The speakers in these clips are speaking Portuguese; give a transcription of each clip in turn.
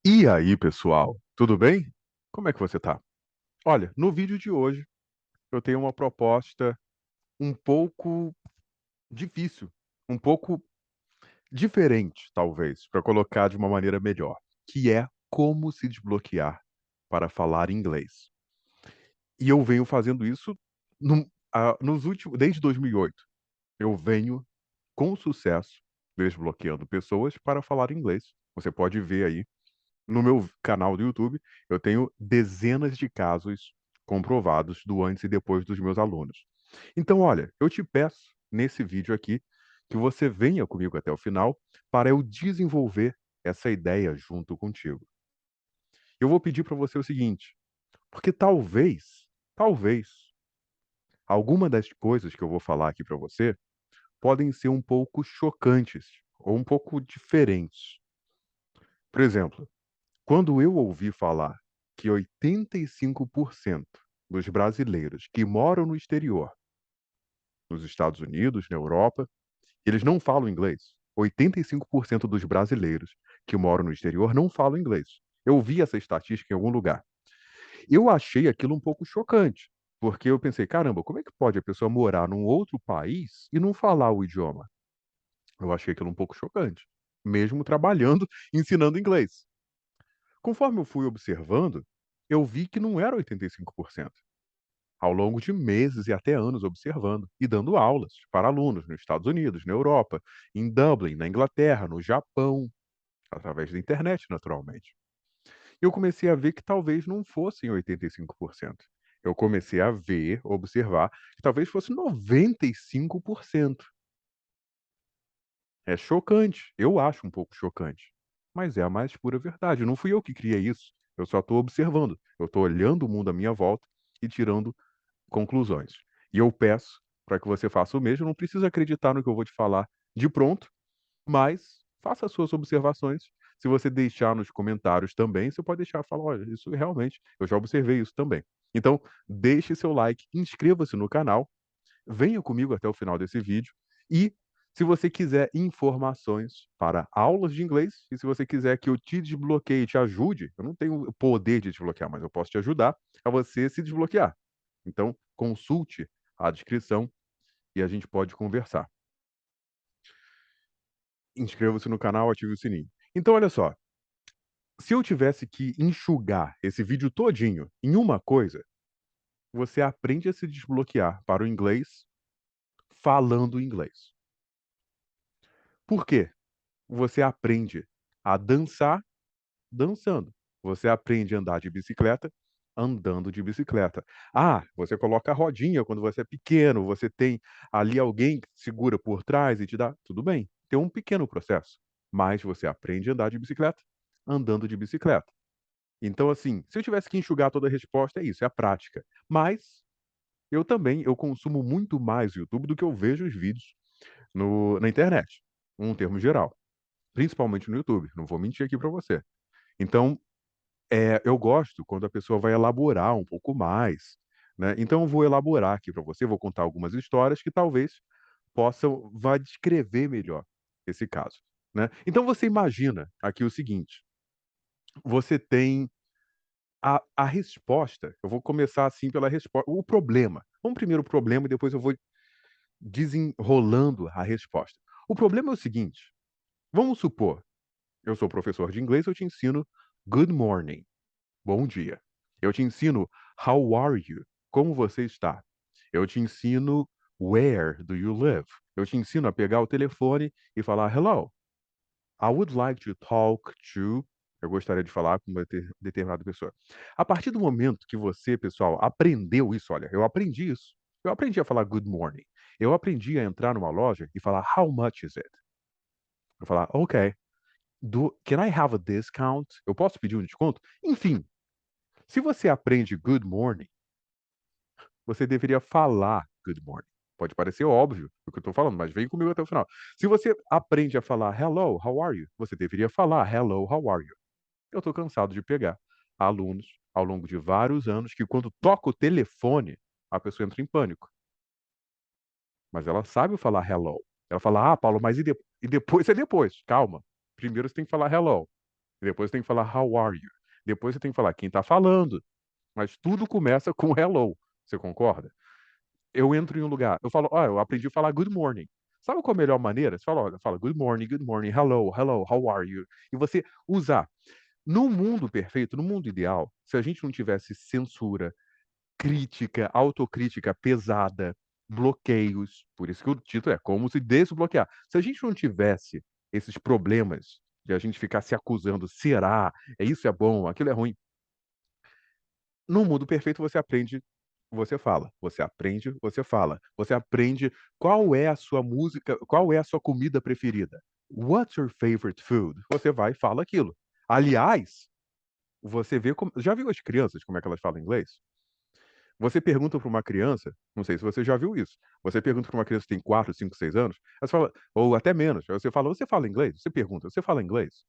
E aí, pessoal, tudo bem? Como é que você tá? Olha, no vídeo de hoje eu tenho uma proposta um pouco difícil, um pouco diferente, talvez, para colocar de uma maneira melhor, que é como se desbloquear para falar inglês. E eu venho fazendo isso nos últimos, desde 2008. Eu venho com sucesso desbloqueando pessoas para falar inglês. Você pode ver aí no meu canal do YouTube, eu tenho dezenas de casos comprovados do antes e depois dos meus alunos. Então, olha, eu te peço nesse vídeo aqui que você venha comigo até o final para eu desenvolver essa ideia junto contigo. Eu vou pedir para você o seguinte, porque talvez, alguma das coisas que eu vou falar aqui para você podem ser um pouco chocantes ou um pouco diferentes. Por exemplo, quando eu ouvi falar que 85% dos brasileiros que moram no exterior, nos Estados Unidos, na Europa, eles não falam inglês. 85% dos brasileiros que moram no exterior não falam inglês. Eu vi essa estatística em algum lugar. Eu achei aquilo um pouco chocante, porque eu pensei, caramba, como é que pode a pessoa morar num outro país e não falar o idioma? Eu achei aquilo um pouco chocante, mesmo trabalhando, ensinando inglês. Conforme eu fui observando, eu vi que não era 85%. Ao longo de meses e até anos observando e dando aulas para alunos nos Estados Unidos, na Europa, em Dublin, na Inglaterra, no Japão, através da internet, naturalmente. Eu comecei a ver que talvez não fossem 85%. Eu comecei a ver, observar, que talvez fosse 95%. É chocante, eu acho um pouco chocante, mas é a mais pura verdade. Não fui eu que criei isso, eu só estou observando, eu estou olhando o mundo à minha volta e tirando conclusões. E eu peço para que você faça o mesmo, não precisa acreditar no que eu vou te falar de pronto, mas faça as suas observações. Se você deixar nos comentários também, você pode deixar, falar, olha, isso realmente, eu já observei isso também. Então, deixe seu like, inscreva-se no canal, venha comigo até o final desse vídeo e se você quiser informações para aulas de inglês e se você quiser que eu te desbloqueie, te ajude, eu não tenho o poder de desbloquear, mas eu posso te ajudar a você se desbloquear. Então, consulte a descrição e a gente pode conversar. Inscreva-se no canal, ative o sininho. Então, olha só, se eu tivesse que enxugar esse vídeo todinho em uma coisa, você aprende a se desbloquear para o inglês falando inglês. Por quê? Você aprende a dançar dançando. Você aprende a andar de bicicleta andando de bicicleta. Ah, você coloca a rodinha quando você é pequeno, você tem ali alguém que segura por trás e te dá. Tudo bem, tem um pequeno processo, mas você aprende a andar de bicicleta andando de bicicleta. Então, assim, se eu tivesse que enxugar toda a resposta, é isso, é a prática. Mas eu também, eu consumo muito mais o YouTube do que eu vejo os vídeos na internet, um termo geral. Principalmente no YouTube, não vou mentir aqui para você. Então, eu gosto quando a pessoa vai elaborar um pouco mais, né. Então eu vou elaborar aqui para você, vou contar algumas histórias que talvez vá descrever melhor esse caso, né. Então você imagina aqui o seguinte, você tem a resposta eu vou começar, assim, pela resposta o problema. Vamos primeiro o problema e depois eu vou desenrolando a resposta. O problema é o seguinte, vamos supor, eu sou professor de inglês, eu te ensino good morning. Bom dia. Eu te ensino how are you? Como você está? Eu te ensino where do you live? Eu te ensino a pegar o telefone e falar hello. I would like to talk to. Eu gostaria de falar com uma determinada pessoa. A partir do momento que você, pessoal, aprendeu isso, olha, eu aprendi isso. Eu aprendi a falar good morning. Eu aprendi a entrar numa loja e falar how much is it? Eu falar, ok. Can I have a discount? Eu posso pedir um desconto? Enfim, se você aprende good morning, você deveria falar good morning. Pode parecer óbvio o que eu estou falando, mas vem comigo até o final. Se você aprende a falar hello, how are you? Você deveria falar hello, how are you? Eu estou cansado de pegar alunos ao longo de vários anos que quando toca o telefone, a pessoa entra em pânico. Mas ela sabe falar hello. Ela fala, ah, Paulo, mas e depois é depois. Calma. Primeiro você tem que falar hello. depois tem que falar how are you, depois você tem que falar quem tá falando, mas tudo começa com hello, você concorda? Eu entro em um lugar, eu falo: "Ó, eu aprendi a falar good morning". Sabe qual a melhor maneira? Você fala: "Olha", fala: good morning, hello, hello, how are you?" E você usar. No mundo perfeito, no mundo ideal, se a gente não tivesse censura, crítica, autocrítica pesada, bloqueios, por isso que o título é Como se desbloquear. Se a gente não tivesse esses problemas de a gente ficar se acusando: "Será? É isso é bom, aquilo é ruim". No mundo perfeito você aprende, você fala, você aprende, você fala. Você aprende qual é a sua música, qual é a sua comida preferida. What's your favorite food? Você vai e fala aquilo. Aliás, você vê como já viu as crianças como é que elas falam inglês? Você pergunta para uma criança, não sei se você já viu isso, você pergunta para uma criança que tem 4, 5, 6 anos, ela fala ou até menos, aí você fala: "Você fala inglês?" Você pergunta: "Você fala inglês?"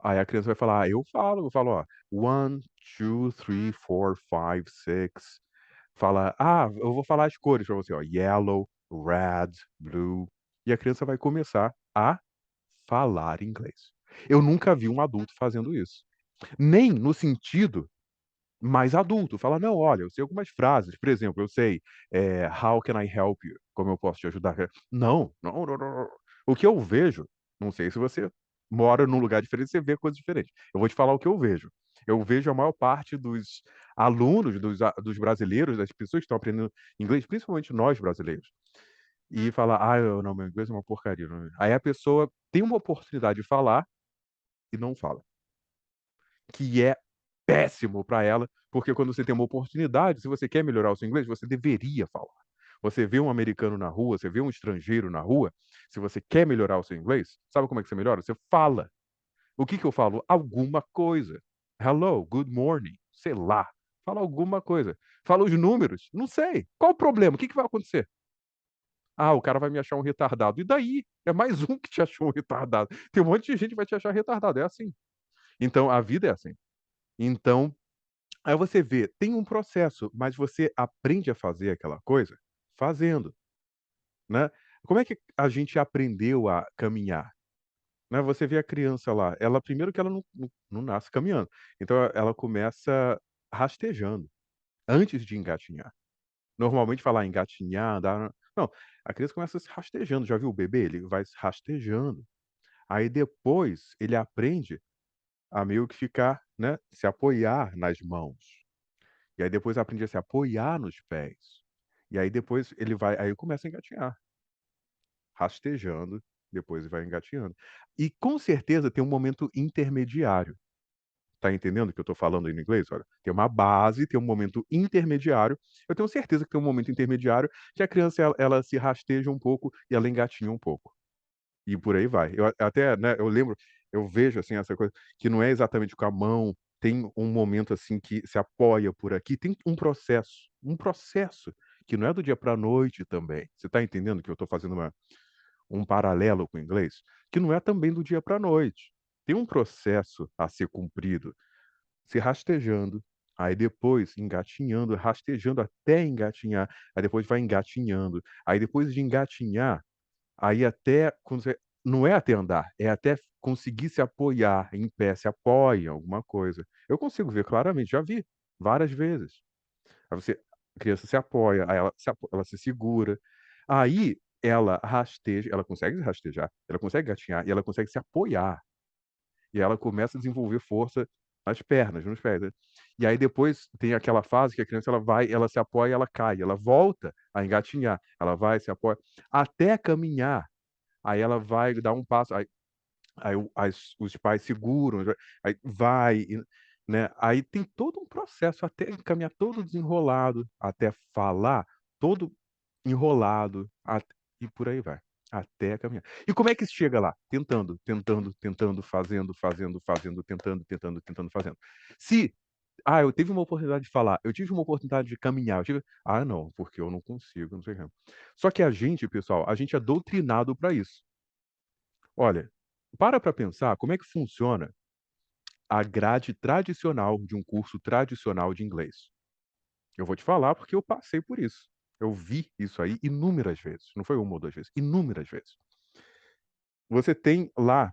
Aí a criança vai falar: "Ah, eu falo", eu falo: "Ó, 1, 2, 3, 4, 5, 6". Fala: "Ah, eu vou falar as cores pra você, ó, yellow, red, blue", e a criança vai começar a falar inglês. Eu nunca vi um adulto fazendo isso. Nem no sentido mais adulto, fala: "Não, olha, eu sei algumas frases", por exemplo, eu sei, "How can I help you?", como eu posso te ajudar? Não, não, não, não, não. O que eu vejo, não sei se você mora num lugar diferente, você vê coisas diferentes. Eu vou te falar o que eu vejo. Eu vejo a maior parte dos alunos, dos brasileiros, das pessoas que estão aprendendo inglês, principalmente nós brasileiros, e falar: "Ah, eu não, meu inglês é uma porcaria". Aí a pessoa tem uma oportunidade de falar e não fala, que é péssimo para ela, porque quando você tem uma oportunidade, se você quer melhorar o seu inglês, você deveria falar. Você vê um americano na rua, você vê um estrangeiro na rua, se você quer melhorar o seu inglês, sabe como é que você melhora? Você fala. O que que eu falo? Alguma coisa. Hello, good morning, sei lá. Fala alguma coisa. Fala os números, não sei. Qual o problema? O que que vai acontecer? Ah, o cara vai me achar um retardado. E daí? É mais um que te achou um retardado. Tem um monte de gente que vai te achar retardado, é assim. Então a vida é assim. Então aí você vê, tem um processo, mas você aprende a fazer aquela coisa fazendo, né. Como é que a gente aprendeu a caminhar, né, você vê a criança lá, ela primeiro que ela não nasce caminhando, então ela começa rastejando, antes de engatinhar. Normalmente falar engatinhar, andar não, a criança começa se rastejando, já viu o bebê? Ele vai se rastejando, aí depois ele aprende a meio que ficar, né, se apoiar nas mãos. E aí depois aprende a se apoiar nos pés. E aí depois ele vai aí começa a engatinhar, rastejando, depois vai engatinhando. E com certeza tem um momento intermediário. Tá entendendo o que eu tô falando aí no inglês? Olha, tem uma base, tem um momento intermediário. Eu tenho certeza que tem um momento intermediário que a criança ela se rasteja um pouco e ela engatinha um pouco. E por aí vai. Eu até, né, eu lembro, eu vejo, assim, essa coisa que não é exatamente com a mão, tem um momento, assim, que se apoia por aqui, tem um processo que não é do dia para a noite também. Você está entendendo que eu estou fazendo um paralelo com o inglês? Que não é também do dia para a noite. Tem um processo a ser cumprido, se rastejando, aí depois engatinhando, rastejando até engatinhar, aí depois vai engatinhando, aí depois de engatinhar, aí até quando você não é até andar, é até conseguir se apoiar em pé, se apoia em alguma coisa. Eu consigo ver claramente, já vi várias vezes. Aí você a criança se apoia, aí ela se segura, aí ela rasteja, ela consegue rastejar, ela consegue gatinhar e ela consegue se apoiar. E ela começa a desenvolver força nas pernas, nos pés, né. E aí depois tem aquela fase que a criança ela vai, ela se apoia, ela cai, ela volta a engatinhar, ela vai, se apoia, até caminhar. Aí ela vai dar um passo, aí os pais seguram, aí vai e, né, aí tem todo um processo até caminhar todo desenrolado, até falar todo enrolado, e por aí vai, até caminhar. E como é que chega lá? Tentando, tentando, tentando, fazendo, fazendo, fazendo, tentando, tentando, tentando, fazendo. Se "Ah, eu tive uma oportunidade de falar, eu tive uma oportunidade de caminhar, eu tive", "Ah, não, porque eu não consigo, não sei o quê". Só que a gente, pessoal, a gente é doutrinado para isso. Olha, para pensar como é que funciona a grade tradicional de um curso tradicional de inglês. Eu vou te falar porque eu passei por isso. Eu vi isso aí inúmeras vezes, não foi uma ou 2 vezes, inúmeras vezes. Você tem lá,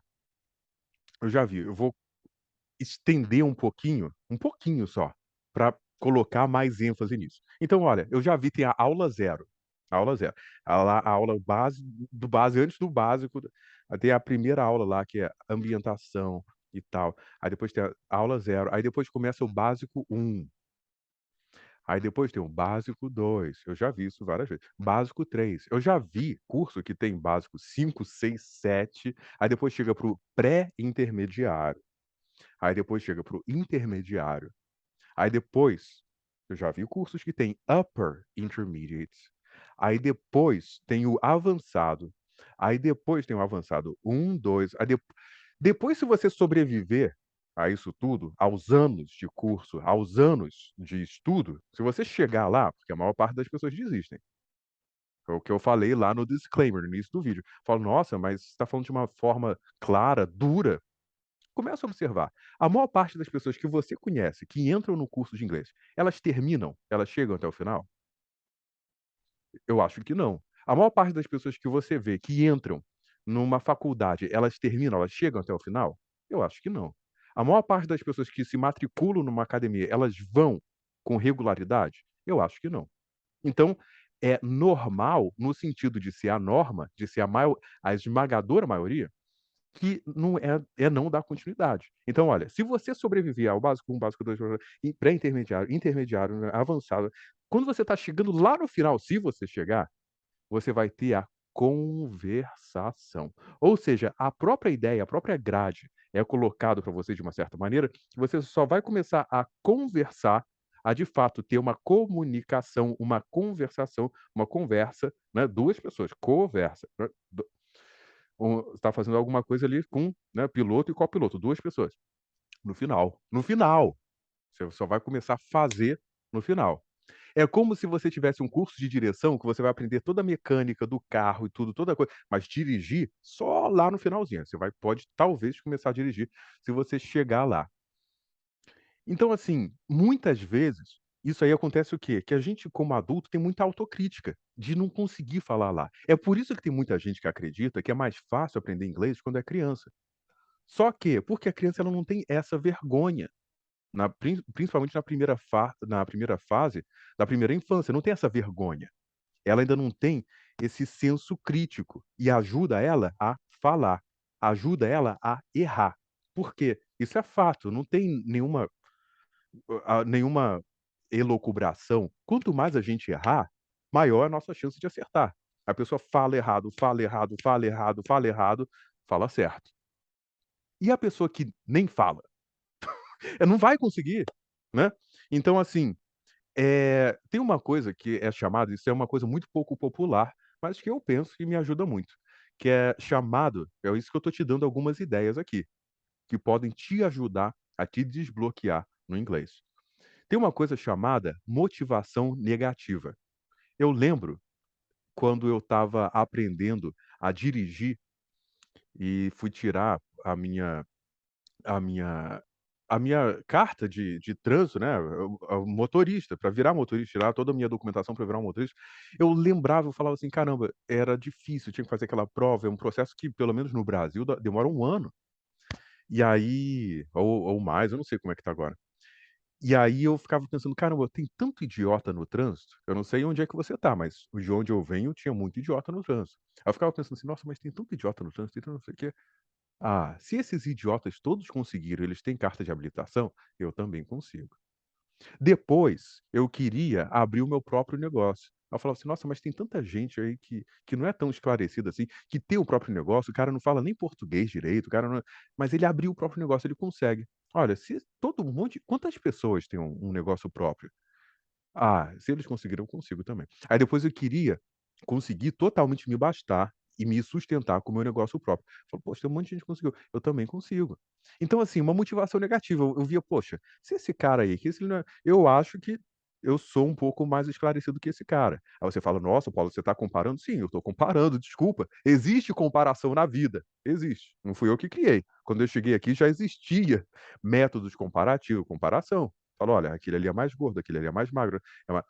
eu já vi, eu vou estender um pouquinho só, para colocar mais ênfase nisso. Então olha, eu já vi, tem a aula zero, aula zero. A aula base do base antes do básico, tem a primeira aula lá que é ambientação e tal, aí depois tem a aula zero, aí depois começa o básico um, aí depois tem o básico 2. Eu já vi isso várias vezes. Básico 3. Eu já vi curso que tem básico 5, 6, 7. Aí depois chega para o pré-intermediário, aí depois chega para o intermediário. Aí depois, eu já vi cursos que tem upper intermediate, aí depois tem o avançado, aí depois tem o avançado um, 2, aí depois, se você sobreviver a isso tudo, aos anos de curso, aos anos de estudo, se você chegar lá, porque a maior parte das pessoas desistem. É o que eu falei lá no disclaimer, no início do vídeo. Falo: "Nossa, mas você tá falando de uma forma clara, dura". Começa a observar. A maior parte das pessoas que você conhece, que entram no curso de inglês, elas terminam? Elas chegam até o final? Eu acho que não. A maior parte das pessoas que você vê que entram numa faculdade, elas terminam, elas chegam até o final? Eu acho que não. A maior parte das pessoas que se matriculam numa academia, elas vão com regularidade? Eu acho que não. Então, é normal no sentido de ser a norma, de ser a esmagadora maioria, que não não dar continuidade. Então olha, se você sobreviver ao básico um, básico 2, e pré-intermediário, intermediário, né, avançado, quando você está chegando lá no final, se você chegar, você vai ter a conversação. Ou seja, a própria ideia, a própria grade é colocado para você de uma certa maneira, que você só vai começar a conversar, a de fato ter uma comunicação, uma conversação, uma conversa, né, 2 pessoas, conversa, né, está fazendo alguma coisa ali com, né, piloto e copiloto, 2 pessoas. No final. No final. Você só vai começar a fazer no final. É como se você tivesse um curso de direção que você vai aprender toda a mecânica do carro e tudo, toda coisa, mas dirigir só lá no finalzinho. Você vai pode talvez começar a dirigir se você chegar lá. Então, assim, muitas vezes, isso aí acontece o quê? Que a gente, como adulto, tem muita autocrítica de não conseguir falar lá. É por isso que tem muita gente que acredita que é mais fácil aprender inglês quando é criança. Só que, porque a criança ela não tem essa vergonha, principalmente na primeira fase da primeira infância, não tem essa vergonha. Ela ainda não tem esse senso crítico e ajuda ela a falar, ajuda ela a errar. Por quê? Isso é fato, não tem nenhuma elucubração. Quanto mais a gente errar, maior a nossa chance de acertar. A pessoa fala errado, fala errado, fala errado, fala errado, fala certo. E a pessoa que nem fala? Não vai conseguir, né. Então assim, tem uma coisa que é chamada, isso é uma coisa muito pouco popular, mas que eu penso que me ajuda muito, que é chamado, é isso que eu tô te dando algumas ideias aqui, que podem te ajudar a te desbloquear no inglês. Tem uma coisa chamada motivação negativa. Eu lembro quando eu estava aprendendo a dirigir e fui tirar a minha a minha carta de trânsito, né, o motorista, para virar motorista, tirar toda a minha documentação para virar um motorista, eu lembrava, eu falava assim: "Caramba, era difícil, tinha que fazer aquela prova", é um processo que, pelo menos no Brasil, demora um ano. E aí ou mais, eu não sei como é que tá agora. E aí eu ficava pensando: "Caramba, tem tanto idiota no trânsito", eu não sei onde é que você tá, mas de onde eu venho tinha muito idiota no trânsito. Aí eu ficava pensando assim: "Nossa, mas tem tanto idiota no trânsito, tem tanto não sei o quê". Ah, se esses idiotas todos conseguiram, eles têm carta de habilitação, eu também consigo. Depois, eu queria abrir o meu próprio negócio. Aí eu falava assim: "Nossa, mas tem tanta gente aí que não é tão esclarecida assim, que tem o próprio negócio, o cara não fala nem português direito, o cara não mas ele abriu o próprio negócio, ele consegue". Olha, se todo um monte quantas pessoas têm um negócio próprio? Ah, se eles conseguiram, eu consigo também. Aí depois eu queria conseguir totalmente me bastar e me sustentar com o meu negócio próprio. Falei: "Poxa, tem um monte de gente que conseguiu, eu também consigo". Então, assim, uma motivação negativa, eu via: "Poxa, se esse cara aí, que esse não é eu acho que eu sou um pouco mais esclarecido que esse cara". Aí você fala: "Nossa, Paulo, você está comparando?". Sim, eu estou comparando, desculpa. Existe comparação na vida, existe. Não fui eu que criei. Quando eu cheguei aqui já existia métodos comparativos, comparação. Fala: "Olha, aquele ali é mais gordo, aquele ali é mais magro, é ma".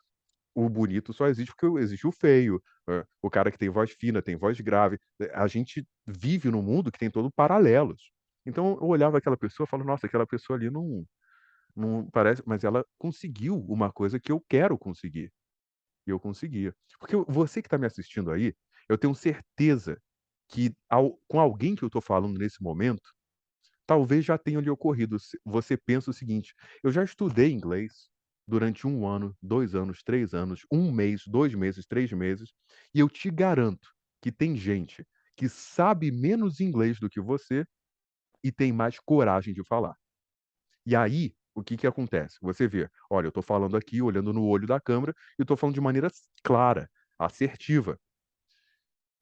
O bonito só existe porque existe o feio, o cara que tem voz fina, tem voz grave. A gente vive num mundo que tem todo paralelos. Então eu olhava aquela pessoa e falava: "Nossa, aquela pessoa ali não parece", mas ela conseguiu uma coisa que eu quero conseguir, e eu conseguia. Porque você que está me assistindo aí, eu tenho certeza que com alguém que eu estou falando nesse momento, talvez já tenha lhe ocorrido. Você pensa o seguinte: "Eu já estudei inglês durante 1 ano, 2 anos, 3 anos, 1 mês, 2 meses, 3 meses, e eu te garanto que tem gente que sabe menos inglês do que você e tem mais coragem de falar". E aí, o que que acontece? Você vê: "Olha, eu estou falando aqui, olhando no olho da câmera, e estou falando de maneira clara, assertiva".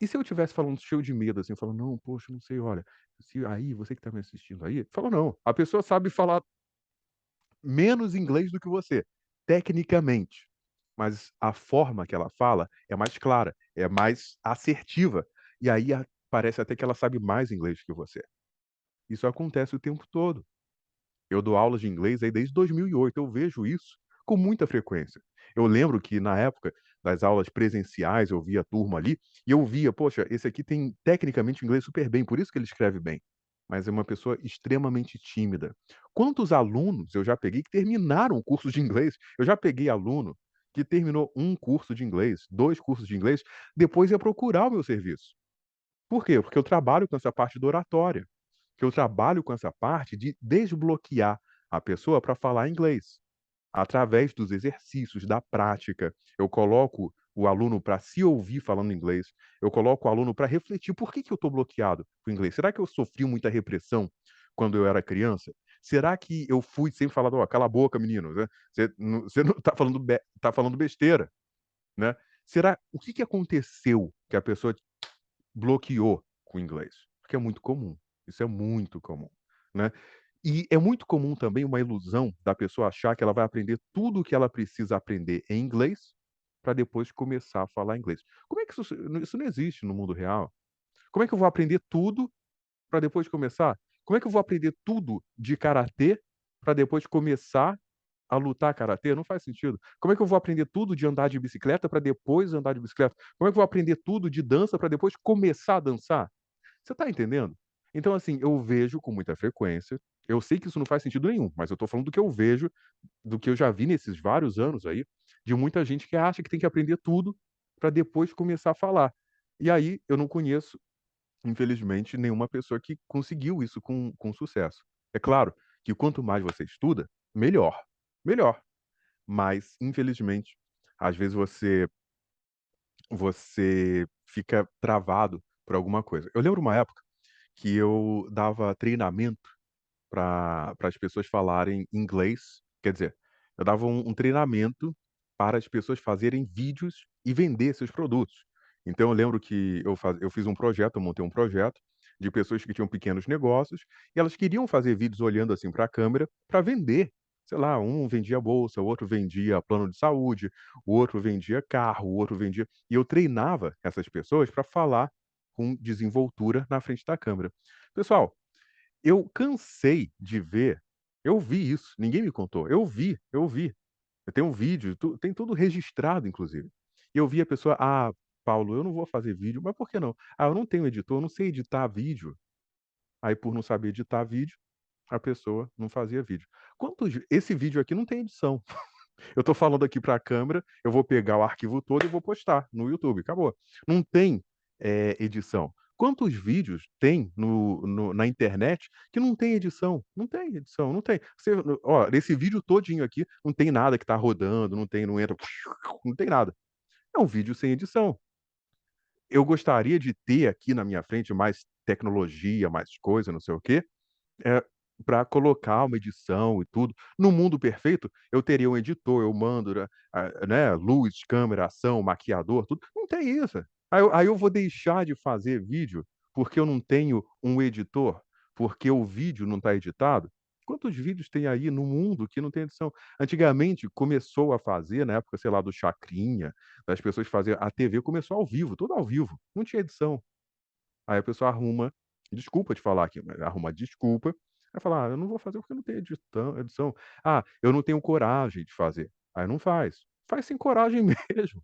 E se eu estivesse falando cheio de medo, assim, falando: "Não, poxa, não sei, olha, se aí, você que está me assistindo aí", fala: "Não, a pessoa sabe falar menos inglês do que você, tecnicamente, mas a forma que ela fala é mais clara, é mais assertiva, e aí parece até que ela sabe mais inglês que você". Isso acontece o tempo todo. Eu dou aulas de inglês aí desde 2008, eu vejo isso com muita frequência. Eu lembro que na época das aulas presenciais, eu via a turma ali, e eu via: "Poxa, esse aqui tem tecnicamente inglês super bem, por isso que ele escreve bem", mas é uma pessoa extremamente tímida. Quantos alunos eu já peguei que terminaram o curso de inglês, eu já peguei aluno que terminou um curso de inglês, 2 cursos de inglês, depois ia procurar o meu serviço. Por quê? Porque eu trabalho com essa parte da oratória, que eu trabalho com essa parte de desbloquear a pessoa para falar inglês, através dos exercícios, da prática. Eu coloco o aluno para se ouvir falando inglês, eu coloco o aluno para refletir: "Por que que eu estou bloqueado com o inglês? Será que eu sofri muita repressão quando eu era criança? Será que eu fui sempre falado: 'Ó, cala a boca menino, né, você não tá falando besteira'", né. O que que aconteceu que a pessoa bloqueou com o inglês? Porque é muito comum, isso é muito comum, né. E é muito comum também uma ilusão da pessoa achar que ela vai aprender tudo o que ela precisa aprender em inglês, para depois começar a falar inglês. Como é que isso não existe no mundo real. Como é que eu vou aprender tudo para depois começar? Como é que eu vou aprender tudo de karatê para depois começar a lutar karatê? Não faz sentido. Como é que eu vou aprender tudo de andar de bicicleta para depois andar de bicicleta? Como é que eu vou aprender tudo de dança para depois começar a dançar? Você tá entendendo? Então, assim, eu vejo com muita frequência, eu sei que isso não faz sentido nenhum, mas eu tô falando do que eu vejo, do que eu já vi nesses vários anos aí, de muita gente que acha que tem que aprender tudo para depois começar a falar. E aí eu não conheço, infelizmente, nenhuma pessoa que conseguiu isso com sucesso. É claro que quanto mais você estuda, melhor, melhor. Mas, infelizmente, às vezes você fica travado por alguma coisa. Eu lembro uma época que eu dava treinamento para as pessoas falarem inglês, quer dizer, eu dava um treinamento para as pessoas fazerem vídeos e vender seus produtos. Então eu lembro que eu fiz um projeto, eu montei um projeto de pessoas que tinham pequenos negócios e elas queriam fazer vídeos olhando, assim, para a câmera para vender. Sei lá, um vendia bolsa, o outro vendia plano de saúde, o outro vendia carro, o outro vendia e eu treinava essas pessoas para falar com desenvoltura na frente da câmera. Pessoal, eu cansei de ver, eu vi isso, ninguém me contou, eu vi. Eu tenho um vídeo, tem tudo registrado inclusive. E eu vi a pessoa: "Ah, Paulo, eu não vou fazer vídeo", "Mas por que não?". "Ah, eu não tenho editor, eu não sei editar vídeo". Aí por não saber editar vídeo, a pessoa não fazia vídeo. Esse vídeo aqui não tem edição. Eu tô falando aqui para a câmera, eu vou pegar o arquivo todo e vou postar no YouTube, acabou. Não tem, edição. Quantos vídeos tem na internet que não tem edição? Não tem edição, não tem. Nesse vídeo todinho aqui, não tem nada que tá rodando, não entra, não tem nada. É um vídeo sem edição. Eu gostaria de ter aqui na minha frente mais tecnologia, mais coisa, não sei o quê, é, pra colocar uma edição e tudo. No mundo perfeito, eu teria um editor, eu mando, né, luz, câmera, ação, maquiador, tudo. Não tem isso. Aí eu vou deixar de fazer vídeo, porque eu não tenho um editor, porque o vídeo não está editado? Quantos vídeos tem aí no mundo que não tem edição? Antigamente começou a fazer, na época, sei lá, do Chacrinha, das pessoas fazer a TV começou ao vivo, tudo ao vivo, não tinha edição. Aí a pessoa arruma desculpa de falar aqui, mas arruma desculpa, vai falar: "Ah, eu não vou fazer porque não tem edição. Ah, eu não tenho coragem de fazer". Aí não faz. faz sem coragem mesmo.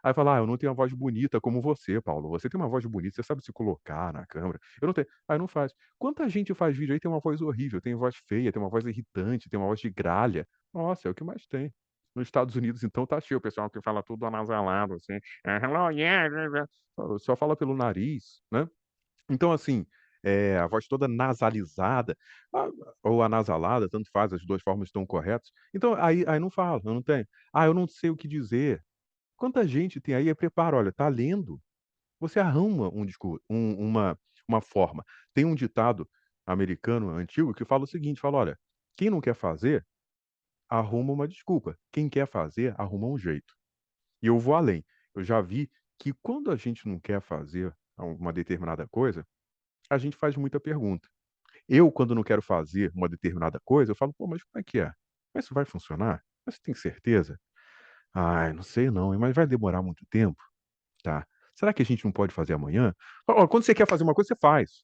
Aí fala: "Ah, eu não tenho uma voz bonita como você, Paulo. Você tem uma voz bonita, você sabe se colocar na câmera. Eu não tenho". Aí não faz. Quanta gente faz vídeo aí tem uma voz horrível, tem voz feia, tem uma voz irritante, tem uma voz de gralha. Nossa, é o que mais tem. Nos Estados Unidos, então, tá cheio o pessoal que fala tudo anasalado, assim. Hello, yeah, yeah, yeah", só fala pelo nariz, né. Então, assim, a voz toda nasalizada, a ou anasalada, tanto faz, as 2 formas estão corretas. Então, aí não fala, eu não tenho. "Ah, eu não sei o que dizer". Quanta gente tem aí, prepara, olha, tá lendo, você arruma um discurso, uma forma. Tem um ditado americano antigo que fala o seguinte, fala: "Olha, quem não quer fazer, arruma uma desculpa. Quem quer fazer, arruma um jeito". E eu vou além, eu já vi que quando a gente não quer fazer uma determinada coisa, a gente faz muita pergunta. Eu, quando não quero fazer uma determinada coisa, eu falo: "Pô, mas como é que é? Mas isso vai funcionar? Mas você tem certeza?". "Ai, não sei não, hein, mas vai demorar muito tempo?". "Tá. Será que a gente não pode fazer amanhã?". Ó, quando você quer fazer uma coisa, você faz.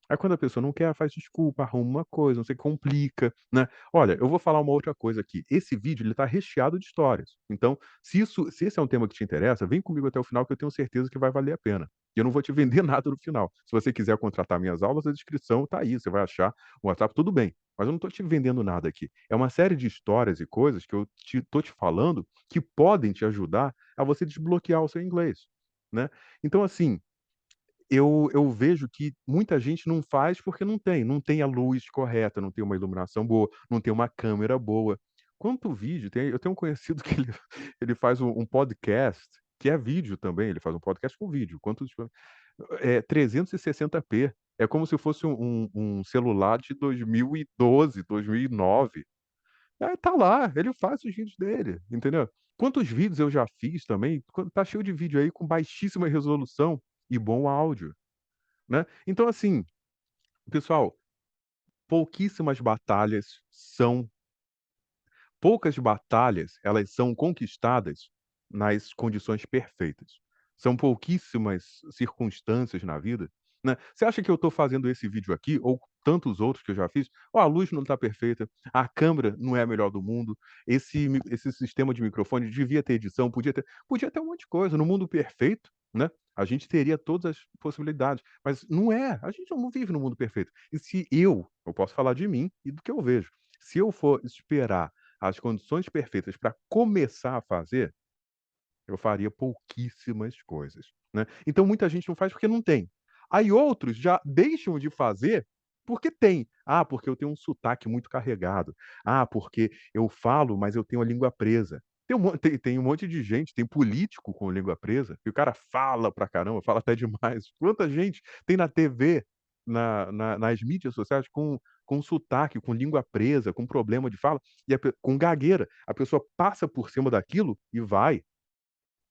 Aí quando a pessoa não quer, faz desculpa, arruma uma coisa, não sei, complica, né. Olha, eu vou falar uma outra coisa aqui, esse vídeo ele tá recheado de histórias, então se esse é um tema que te interessa, vem comigo até o final que eu tenho certeza que vai valer a pena. E eu não vou te vender nada no final. Se você quiser contratar minhas aulas, a descrição tá aí, você vai achar o WhatsApp, tudo bem, mas eu não tô te vendendo nada aqui. É uma série de histórias e coisas que eu tô te falando que podem te ajudar a você desbloquear o seu inglês, né. Então assim, eu vejo que muita gente não faz porque não tem a luz correta, não tem uma iluminação boa, não tem uma câmera boa. Quanto vídeo tem eu tenho um conhecido que ele faz um podcast, que é vídeo também, ele faz um podcast com vídeo, quantos 360p, é como se fosse um celular de 2012, 2009. Tá lá, ele faz os vídeos dele, entendeu. Quantos vídeos eu já fiz também, tá cheio de vídeo aí com baixíssima resolução e bom áudio. Né. Então assim, pessoal, pouquíssimas batalhas são poucas batalhas, elas são conquistadas nas condições perfeitas. São pouquíssimas circunstâncias na vida, né. Você acha que eu estou fazendo esse vídeo aqui, ou tantos outros que eu já fiz, "Ó, a luz não está perfeita, a câmera não é a melhor do mundo, esse sistema de microfone devia ter edição, podia ter um monte de coisa, no mundo perfeito, né, a gente teria todas as possibilidades, mas não é, a gente não vive no mundo perfeito. E se eu posso falar de mim e do que eu vejo, se eu for esperar as condições perfeitas para começar a fazer, eu faria pouquíssimas coisas, né. Então muita gente não faz porque não tem. Aí outros já deixam de fazer porque tem. "Ah, porque eu tenho um sotaque muito carregado. Ah, porque eu falo, mas eu tenho a língua presa". Tem um monte de gente, tem político com língua presa, e o cara fala pra caramba, fala até demais. Quanta gente tem na TV, nas mídias sociais com sotaque, com língua presa, com problema de fala, e com gagueira. A pessoa passa por cima daquilo e vai.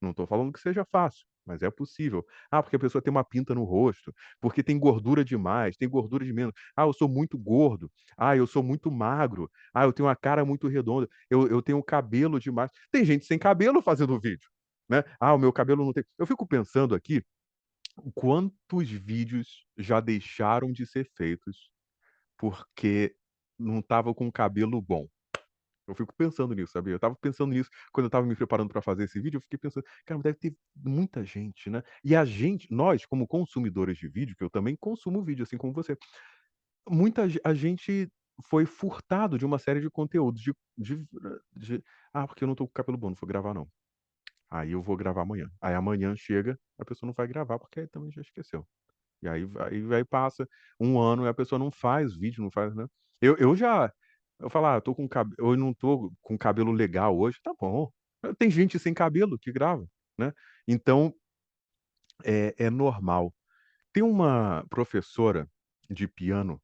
Não estou falando que seja fácil, mas é possível. Ah, porque a pessoa tem uma pinta no rosto, porque tem gordura demais, tem gordura de menos. Ah, eu sou muito gordo. Ah, eu sou muito magro. Ah, eu tenho uma cara muito redonda. Eu tenho cabelo demais. Tem gente sem cabelo fazendo vídeo, né. Ah, o meu cabelo não tem, eu fico pensando aqui, quantos vídeos já deixaram de ser feitos, porque não estava com cabelo bom. Eu fico pensando nisso, sabia. Eu estava pensando nisso quando eu estava me preparando para fazer esse vídeo, eu fiquei pensando: "Caramba, deve ter muita gente, né". E a gente, nós como consumidores de vídeo, que eu também consumo vídeo, assim como você, a gente foi furtado de uma série de conteúdos de "Ah, porque eu não tô com cabelo bom, não vou gravar não. Aí eu vou gravar amanhã". Aí amanhã chega, a pessoa não vai gravar, porque aí também já esqueceu. E aí passa um ano e a pessoa não faz vídeo, não faz, né. Eu já eu falo: "Ah, eu tô com eu não tô com cabelo legal hoje", tá bom. Tem gente sem cabelo que grava, né. Então, é normal. Tem uma professora de piano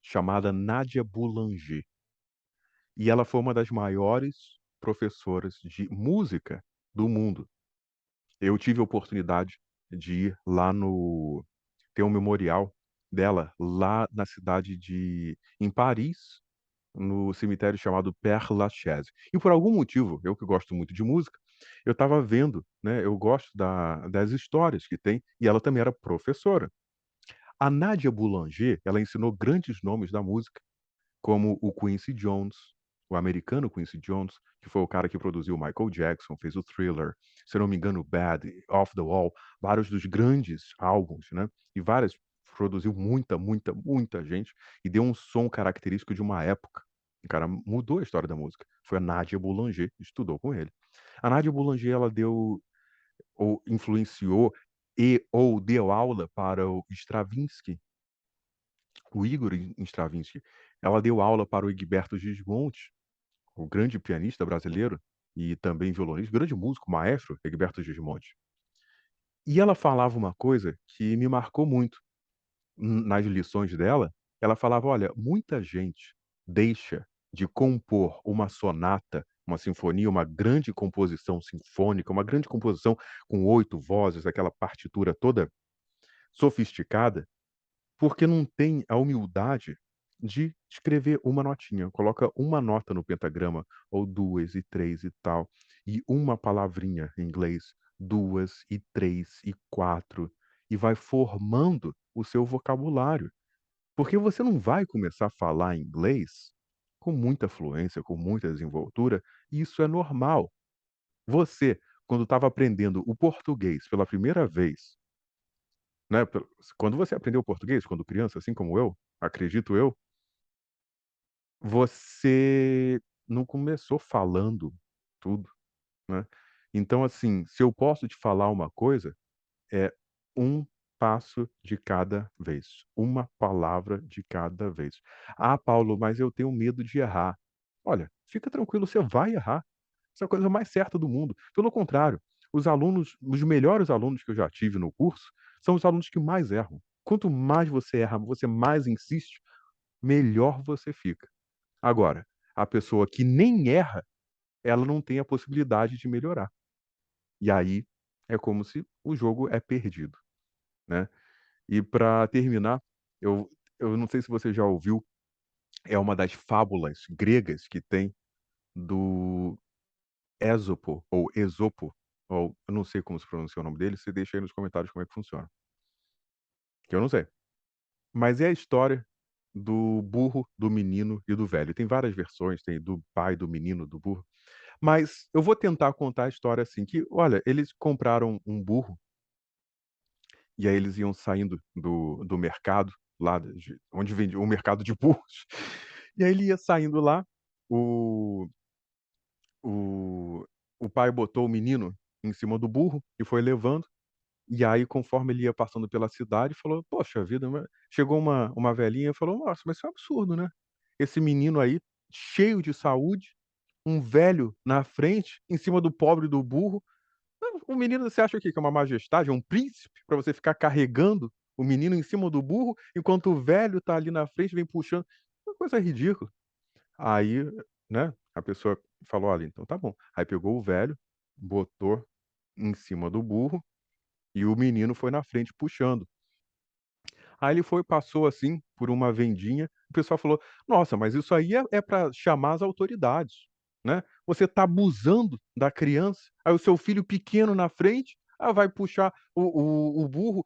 chamada Nadia Boulanger, e ela foi uma das maiores professoras de música do mundo. Eu tive a oportunidade de ir lá no tem um memorial dela lá na cidade em Paris, no cemitério chamado Père Lachaise. E por algum motivo, eu que gosto muito de música, eu estava vendo, né, eu gosto das histórias que tem, e ela também era professora. A Nadia Boulanger, ela ensinou grandes nomes da música, como o Quincy Jones, o americano Quincy Jones, que foi o cara que produziu o Michael Jackson, fez o Thriller, se eu não me engano, Bad, Off the Wall, vários dos grandes álbuns, né, e várias produziu muita, muita, muita gente e deu um som característico de uma época. O cara mudou a história da música. Foi a Nadia Boulanger, estudou com ele. A Nadia Boulanger, ela deu ou influenciou e ou deu aula para o Stravinsky, o Igor Stravinsky. Ela deu aula para o Egberto Gismonti, o grande pianista brasileiro e também violonista, grande músico, maestro Egberto Gismonti. E ela falava uma coisa que me marcou muito nas lições dela. Ela falava: "Olha, muita gente deixa de compor uma sonata, uma sinfonia, uma grande composição sinfônica, uma grande composição com 8 vozes, aquela partitura toda sofisticada, porque não tem a humildade de escrever uma notinha. Coloca uma nota no pentagrama, ou 2 e 3 e tal, e uma palavrinha em inglês, 2 e 3 e 4, e vai formando o seu vocabulário. Porque você não vai começar a falar inglês com muita fluência, com muita desenvoltura, e isso é normal. Você, quando estava aprendendo o português pela primeira vez, né, quando você aprendeu português, quando criança, assim como eu, acredito eu, você não começou falando tudo, né. Então, assim, se eu posso te falar uma coisa, é um passo de cada vez, uma palavra de cada vez. "Ah, Paulo, mas eu tenho medo de errar". Olha, fica tranquilo, você vai errar. Isso é a coisa mais certa do mundo. Pelo contrário, os melhores alunos que eu já tive no curso, são os alunos que mais erram. Quanto mais você erra, você mais insiste, melhor você fica. Agora, a pessoa que nem erra, ela não tem a possibilidade de melhorar. E aí, é como se o jogo é perdido, né. E para terminar, eu eu não sei se você já ouviu, é uma das fábulas gregas que tem do Ésopo ou Esopo, ou eu não sei como se pronuncia o nome dele, você deixa aí nos comentários como é que funciona, que eu não sei. Mas é a história do burro, do menino e do velho. Tem várias versões, tem do pai, do menino, do burro, mas eu vou tentar contar a história assim, que olha, eles compraram um burro, e aí eles iam saindo do mercado, lá de onde vende o mercado de burros, e aí ele ia saindo lá, o o o pai botou o menino em cima do burro e foi levando. E aí, conforme ele ia passando pela cidade, falou: "Poxa vida, chegou uma velhinha e falou: "Nossa, mas isso é um absurdo, né? Esse menino aí, cheio de saúde, um velho na frente, em cima do pobre do burro. O menino você acha o quê? Que é uma majestade, é um príncipe, pra você ficar carregando o menino em cima do burro, enquanto o velho tá ali na frente, vem puxando. Uma coisa ridícula". Aí, né, a pessoa falou: "Olha, então tá bom". Aí pegou o velho, botou em cima do burro e o menino foi na frente puxando. Aí ele foi, passou, assim, por uma vendinha, o pessoal falou: "Nossa, mas isso aí é pra chamar as autoridades, né. Você tá abusando da criança, aí o seu filho pequeno na frente, vai puxar o burro,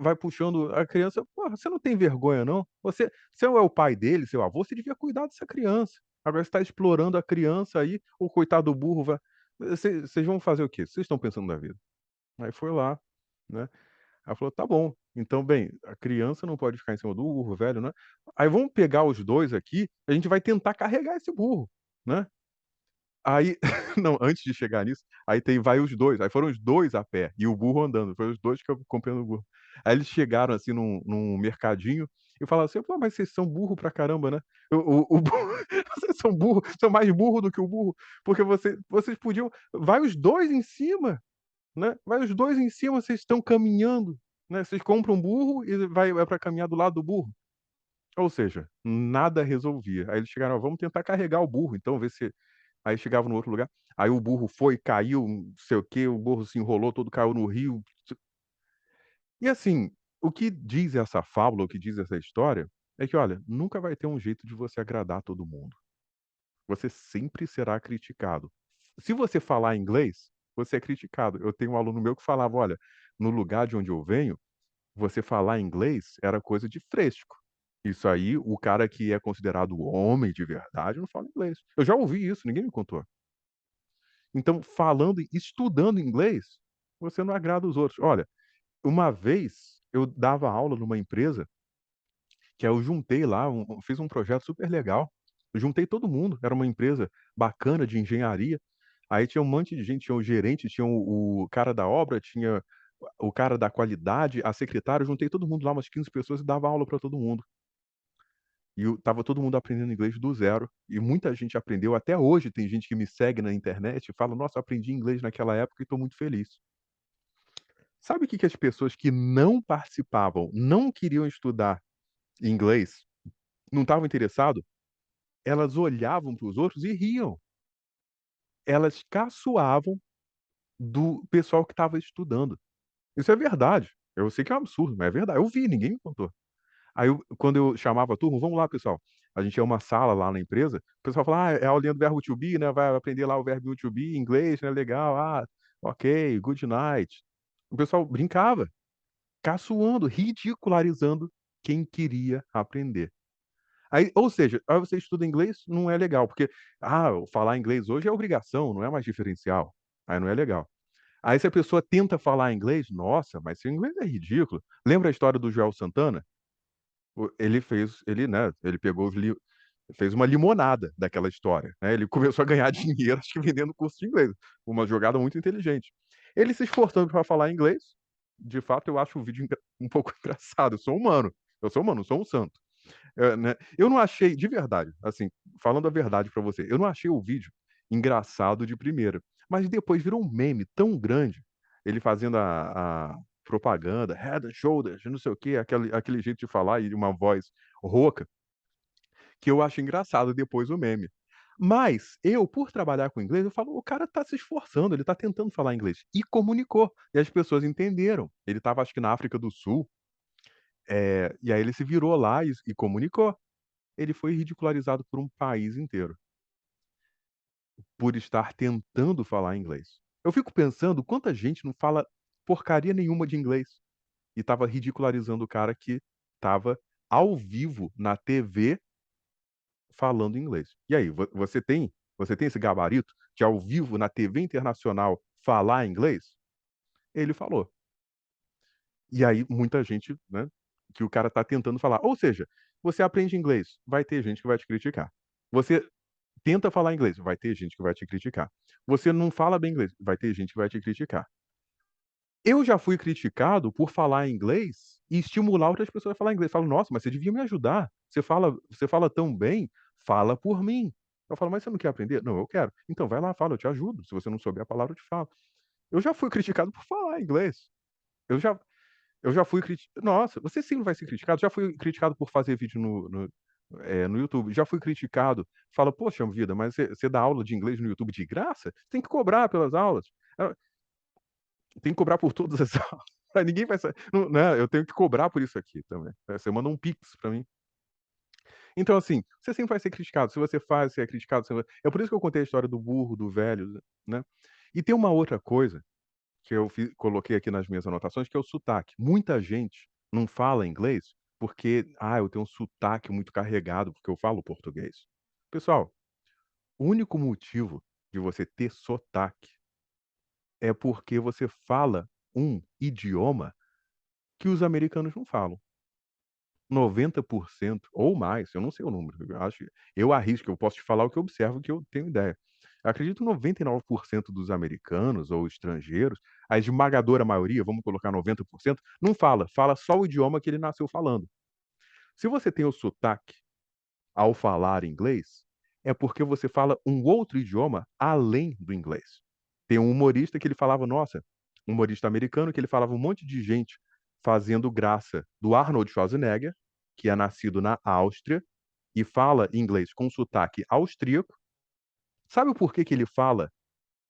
vai puxando a criança. Porra, você não tem vergonha não? Você é o pai dele, seu avô, você devia cuidar dessa criança. Agora você tá explorando a criança aí, o coitado do burro vai vocês vão fazer o quê? Vocês estão pensando na vida?". Aí foi lá, né. Ela falou: "Tá bom, então bem, a criança não pode ficar em cima do burro, o velho, né, aí vamos pegar os 2 aqui, a gente vai tentar carregar esse burro, né". Aí não, antes de chegar nisso, aí vai os 2, aí foram os 2 a pé e o burro andando, foi os 2 que eu acompanhando o burro. Aí eles chegaram, assim, num mercadinho e falaram assim: "Pô, mas vocês são burro pra caramba, né, o burro vocês são burro, são mais burro do que o burro, porque vocês podiam vai os 2 em cima". Né, vai os 2 em cima, vocês estão caminhando, né, vocês compram um burro e vai pra caminhar do lado do burro. Ou seja, nada resolvia. Aí eles chegaram: "Ó, vamos tentar carregar o burro então, ver se". Aí chegava no outro lugar, aí o burro foi, caiu, não sei o quê, o burro se enrolou todo, caiu no rio. E assim, o que diz essa fábula, o que diz essa história, é que olha, nunca vai ter um jeito de você agradar todo mundo. Você sempre será criticado. Se você falar inglês, você é criticado. Eu tenho um aluno meu que falava: "Olha, no lugar de onde eu venho, você falar inglês era coisa de fresco". Isso aí, o cara que é considerado homem de verdade não fala inglês. Eu já ouvi isso, ninguém me contou. Então, falando e estudando inglês, você não agrada os outros. Olha, uma vez eu dava aula numa empresa que eu juntei lá, fiz um projeto super legal. Eu juntei todo mundo, era uma empresa bacana de engenharia. Aí tinha um monte de gente, tinha o gerente, tinha o cara da obra, tinha o cara da qualidade, a secretária, eu juntei todo mundo lá, umas 15 pessoas e dava aula para todo mundo. E estava todo mundo aprendendo inglês do zero, e muita gente aprendeu, até hoje tem gente que me segue na internet e fala: "Nossa, eu aprendi inglês naquela época e estou muito feliz". Sabe o que que as pessoas que não participavam, não queriam estudar inglês, não estavam interessado, elas olhavam para os outros e riam. Elas caçoavam do pessoal que estava estudando. Isso é verdade. Eu sei que é um absurdo, mas é verdade. Eu vi, ninguém me contou. Aí quando eu chamava a turma: "Vamos lá pessoal", a gente tinha uma sala lá na empresa, o pessoal falava: "Ah, é a aulinha do verbo to be, né, vai aprender lá o verbinho to be em inglês, né, legal. Ah, ok, good night". O pessoal brincava, caçoando, ridicularizando quem queria aprender. Aí, ou seja, aí você estuda inglês, não é legal, porque, falar inglês hoje é obrigação, não é mais diferencial. Aí não é legal. Aí se a pessoa tenta falar inglês, nossa, mas seu inglês é ridículo. Lembra a história do Joel Santana? Ele, né, ele pegou os li fez uma limonada daquela história, né, ele começou a ganhar dinheiro, acho que vendendo curso de inglês, uma jogada muito inteligente. Ele se esforçando para falar inglês, de fato eu acho o vídeo um pouco engraçado, eu sou humano, não sou um santo. Né, eu não achei de verdade, assim, falando a verdade pra você, eu não achei o vídeo engraçado de primeira, mas depois virou um meme tão grande, ele fazendo a propaganda, head and shoulders, não sei o quê, aquele jeito de falar e uma voz rouca, que eu acho engraçado depois o meme. Mas eu, por trabalhar com inglês, eu falo: "O cara tá se esforçando, ele tá tentando falar inglês", e comunicou, e as pessoas entenderam. Ele estava acho que na África do Sul, e aí ele se virou lá e comunicou. Ele foi ridicularizado por um país inteiro, por estar tentando falar inglês. Eu fico pensando quanta gente não fala porcaria nenhuma de inglês, e estava ridicularizando o cara que estava ao vivo na TV falando inglês. E aí, você tem esse gabarito de ao vivo na TV internacional falar inglês? Ele falou. E aí muita gente, né, que o cara tá tentando falar. Ou seja, você aprende inglês, vai ter gente que vai te criticar. Você tenta falar inglês, vai ter gente que vai te criticar. Você não fala bem inglês, vai ter gente que vai te criticar. Eu já fui criticado por falar inglês e estimular outras pessoas a falar inglês. Falo: "Nossa, mas você devia me ajudar. Você fala tão bem, fala por mim". Eu falo: "Mas você não quer aprender?". "Não, eu quero". "Então vai lá, fala, eu te ajudo. Se você não souber a palavra, eu te falo". Eu já fui criticado por falar inglês. Eu já eu já fui nossa, você sempre vai ser criticado. Já fui criticado por fazer vídeo no YouTube. Já fui criticado. Fala: "Poxa vida, mas você dá aula de inglês no YouTube de graça? Tem que cobrar pelas aulas". Ah, tem que cobrar por todas as aulas. Ninguém vai sa não, né, eu tenho que cobrar por isso aqui também. Você manda um pix pra mim. Então, assim, você sempre vai ser criticado. Se você faz, você é criticado, você vai é por isso que eu contei a história do burro, do velho, né. E tem uma outra coisa que eu coloquei aqui nas minhas anotações, que é o sotaque. Muita gente não fala inglês porque: "Ah, eu tenho um sotaque muito carregado, porque eu falo português". Pessoal, o único motivo de você ter sotaque é porque você fala um idioma que os americanos não falam. 90% ou mais, eu não sei o número, eu arrisco, eu posso te falar o que eu observo, que eu tenho ideia. Eu acredito que 99% dos americanos ou estrangeiros, a esmagadora maioria, vamos colocar 90%, não fala só o idioma que ele nasceu falando. Se você tem o sotaque ao falar inglês, é porque você fala um outro idioma além do inglês. Tem um humorista que ele falava, nossa, um humorista americano que ele falava um monte de gente fazendo graça do Arnold Schwarzenegger, que é nascido na Áustria e fala inglês com sotaque austríaco. Sabe o porquê que ele fala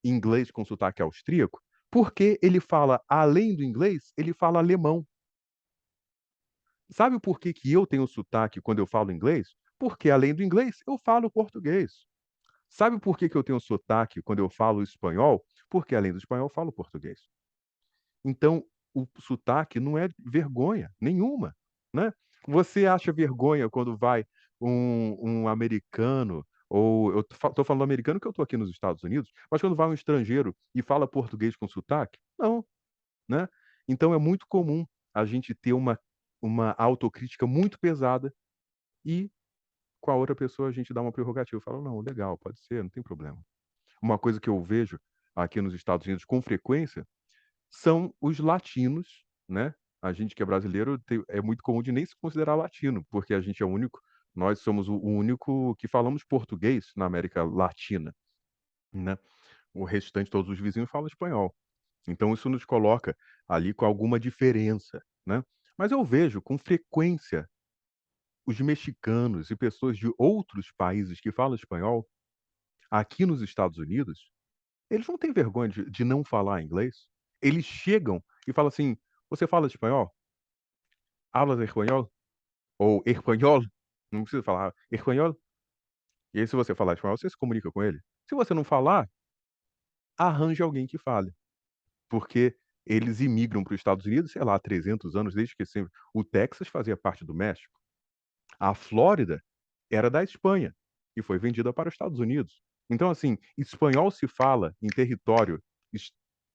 inglês com sotaque austríaco? Porque ele fala, além do inglês, ele fala alemão. Sabe por que que eu tenho sotaque quando eu falo inglês? Porque além do inglês, eu falo português. Sabe por que que eu tenho sotaque quando eu falo espanhol? Porque além do espanhol, eu falo português. Então, o sotaque não é vergonha nenhuma, né. Você acha vergonha quando vai um americano, ou eu tô falando americano que eu tô aqui nos Estados Unidos, mas quando vai um estrangeiro e fala português com sotaque? Não, né. Então é muito comum a gente ter uma autocrítica muito pesada e com a outra pessoa a gente dá uma prerrogativa, fala: "Não, legal, pode ser, não tem problema". Uma coisa que eu vejo aqui nos Estados Unidos com frequência são os latinos, né. A gente que é brasileiro é muito comum de nem se considerar latino, porque a gente é o único nós somos o único que falamos português na América Latina, né. O restante, todos os vizinhos falam espanhol. Então isso nos coloca ali com alguma diferença, né. Mas eu vejo com frequência os mexicanos e pessoas de outros países que falam espanhol, aqui nos Estados Unidos, eles não têm vergonha de não falar inglês. Eles chegam e falam assim: "Você fala espanhol? Hablas espanhol?" Ou espanhol? Não precisa falar espanhol. E aí se você falar espanhol, você se comunica com ele. Se você não falar, arranje alguém que fale, porque eles imigram para os Estados Unidos, sei lá, há 300 anos, desde que sempre o Texas fazia parte do México. A Flórida era da Espanha e foi vendida para os Estados Unidos. Então, assim, espanhol se fala em território es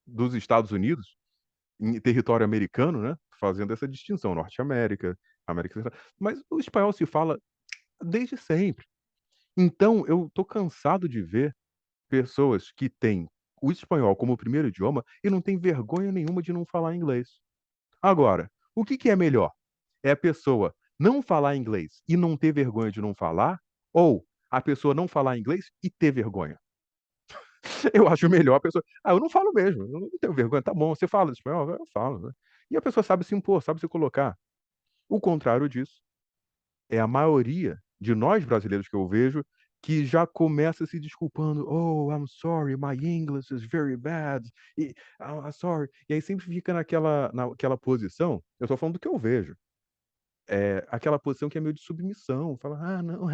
dos Estados Unidos, em território americano, né, fazendo essa distinção, Norte América, América Central, mas o espanhol se fala desde sempre. Então eu tô cansado de ver pessoas que têm o espanhol como primeiro idioma e não têm vergonha nenhuma de não falar inglês. Agora, o que que é melhor? É a pessoa não falar inglês e não ter vergonha de não falar, ou a pessoa não falar inglês e ter vergonha? Eu acho melhor a pessoa: "Ah, eu não falo mesmo, eu não tenho vergonha", "Tá bom, você fala espanhol?", "Eu falo", né. E a pessoa sabe se impor, sabe se colocar. O contrário disso é a maioria de nós brasileiros que eu vejo, que já começa se desculpando: "Oh, I'm sorry, my English is very bad, e I'm sorry". E aí sempre fica naquela posição, eu tô falando do que eu vejo. Aquela posição que é meio de submissão, fala: "Ah, não,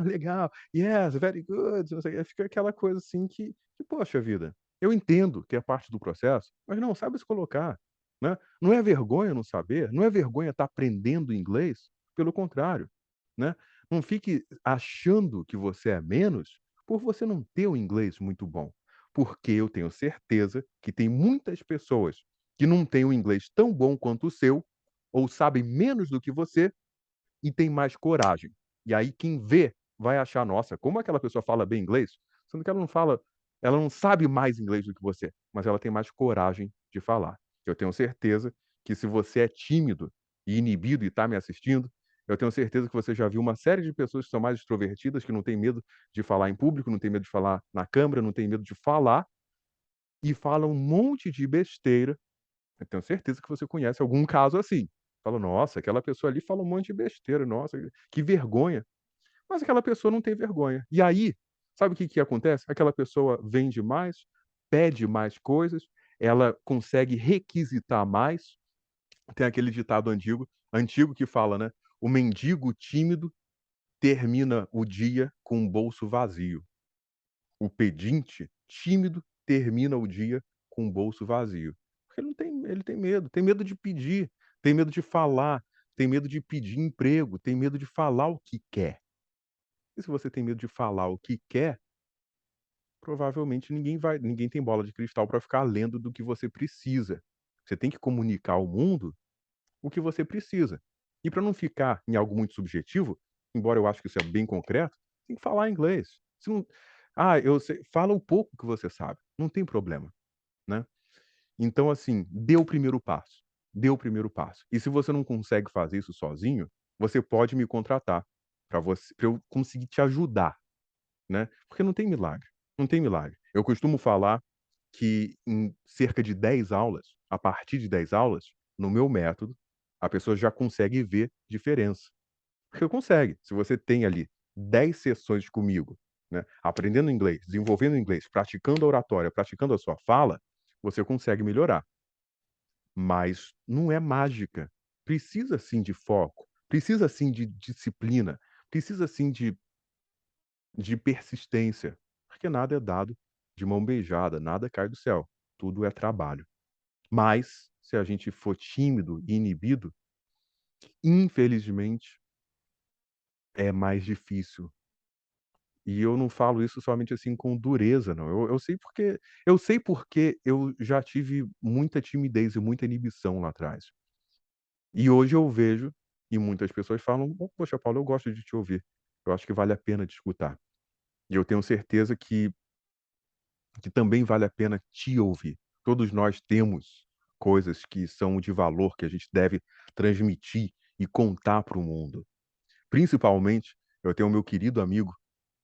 legal, yes, very good", não sei o quê, fica aquela coisa assim que, poxa vida, eu entendo que é parte do processo, mas não, sabe se colocar, né. Não é vergonha não saber, não é vergonha estar aprendendo inglês, pelo contrário, né. Não fique achando que você é menos por você não ter um inglês muito bom, porque eu tenho certeza que tem muitas pessoas que não têm um inglês tão bom quanto o seu, ou sabem menos do que você e têm mais coragem. E aí quem vê vai achar: "Nossa, como aquela pessoa fala bem inglês", sendo que ela não sabe mais inglês do que você, mas ela tem mais coragem de falar. Eu tenho certeza que se você é tímido e inibido e está me assistindo, eu tenho certeza que você já viu uma série de pessoas que são mais extrovertidas, que não têm medo de falar em público, não têm medo de falar na câmera, não têm medo de falar e falam um monte de besteira. Eu tenho certeza que você conhece algum caso assim. Fala: "Nossa, aquela pessoa ali fala um monte de besteira, nossa, que vergonha". Mas aquela pessoa não tem vergonha. E aí, sabe o que que acontece? Aquela pessoa vende mais, pede mais coisas, ela consegue requisitar mais. Tem aquele ditado antigo que fala, né: "O mendigo tímido termina o dia com o bolso vazio. O pedinte tímido termina o dia com o bolso vazio". Porque ele tem medo de pedir, tem medo de falar, tem medo de pedir emprego, tem medo de falar o que quer. E se você tem medo de falar o que quer, provavelmente ninguém tem bola de cristal para ficar lendo do que você precisa. Você tem que comunicar ao mundo o que você precisa. E para não ficar em algo muito subjetivo, embora eu acho que isso é bem concreto, tem que falar inglês. Se não eu sei, fala o pouco que você sabe, não tem problema, né. Então assim, dê o primeiro passo, dê o primeiro passo. E se você não consegue fazer isso sozinho, você pode me contratar pra eu conseguir te ajudar, né, porque não tem milagre, não tem milagre. Eu costumo falar que em cerca de 10 aulas, a partir de 10 aulas, no meu método, a pessoa já consegue ver diferença. Porque consegue, se você tem ali 10 sessões comigo, né, aprendendo inglês, desenvolvendo inglês, praticando a oratória, praticando a sua fala, você consegue melhorar. Mas não é mágica. Precisa sim de foco, precisa sim de disciplina, precisa sim de persistência, porque nada é dado de mão beijada, nada cai do céu, tudo é trabalho. Mas, se a gente for tímido e inibido, Infelizmente, é mais difícil. E eu não falo isso somente, assim, com dureza não, eu sei porque eu já tive muita timidez e muita inibição lá atrás. E hoje eu vejo, e muitas pessoas falam: Poxa, Paulo, eu gosto de te ouvir. Eu acho que vale a pena te escutar". E eu tenho certeza que também vale a pena te ouvir. Todos nós temos coisas que são de valor, que a gente deve transmitir e contar para o mundo. Principalmente, eu tenho o meu querido amigo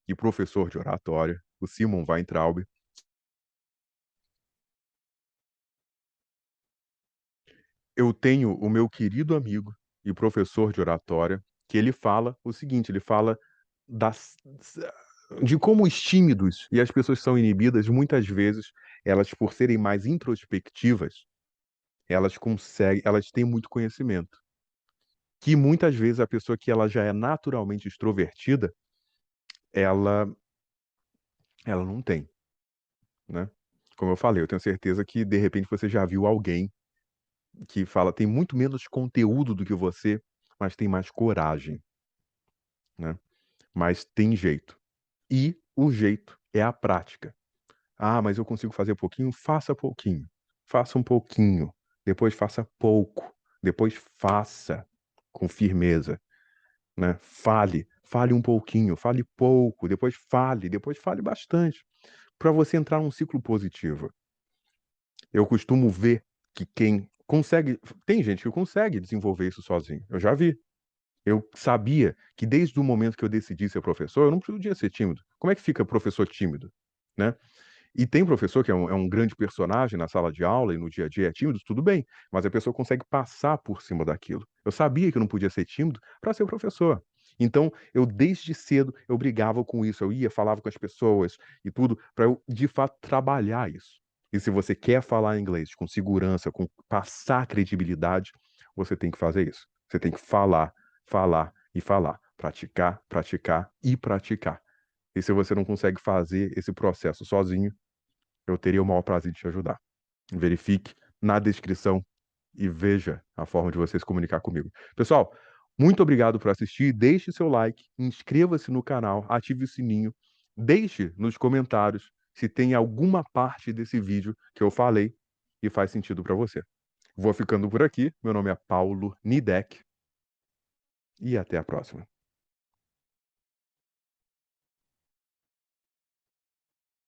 e professor de oratória, o Simon Weintraub. Eu tenho o meu querido amigo e professor de oratória, que ele fala o seguinte, ele fala das de como os tímidos e as pessoas que são inibidas, muitas vezes, elas por serem mais introspectivas, elas têm muito conhecimento, que muitas vezes a pessoa que ela já é naturalmente extrovertida, ela ela não tem, né. Como eu falei, eu tenho certeza que de repente você já viu alguém que fala tem muito menos conteúdo do que você, mas tem mais coragem, né, mas tem jeito. E o jeito é a prática. "Ah, mas eu consigo fazer pouquinho", faça pouquinho, faça um pouquinho, depois faça pouco, depois faça com firmeza, né. Fale um pouquinho, fale pouco, depois fale bastante, para você entrar num ciclo positivo. Eu costumo ver que quem consegue tem gente que consegue desenvolver isso sozinho, eu já vi. Eu sabia que desde o momento que eu decidi ser professor, eu não podia ser tímido. Como é que fica professor tímido, né? E tem professor que é um grande personagem na sala de aula e no dia a dia é tímido, tudo bem, mas a pessoa consegue passar por cima daquilo. Eu sabia que eu não podia ser tímido para ser professor. Então, eu desde cedo eu brigava com isso, eu ia, falava com as pessoas e tudo, para eu de fato trabalhar isso. E se você quer falar inglês com segurança, com passar credibilidade, você tem que fazer isso. Você tem que falar, falar e falar, praticar, praticar e praticar. E se você não consegue fazer esse processo sozinho, eu teria o maior prazer de te ajudar. Verifique na descrição e veja a forma de você se comunicar comigo. Pessoal, muito obrigado por assistir. Deixe seu like, inscreva-se no canal, ative o sininho, deixe nos comentários se tem alguma parte desse vídeo que eu falei e faz sentido para você. Vou ficando por aqui. Meu nome é Paulo Nidek e até a próxima.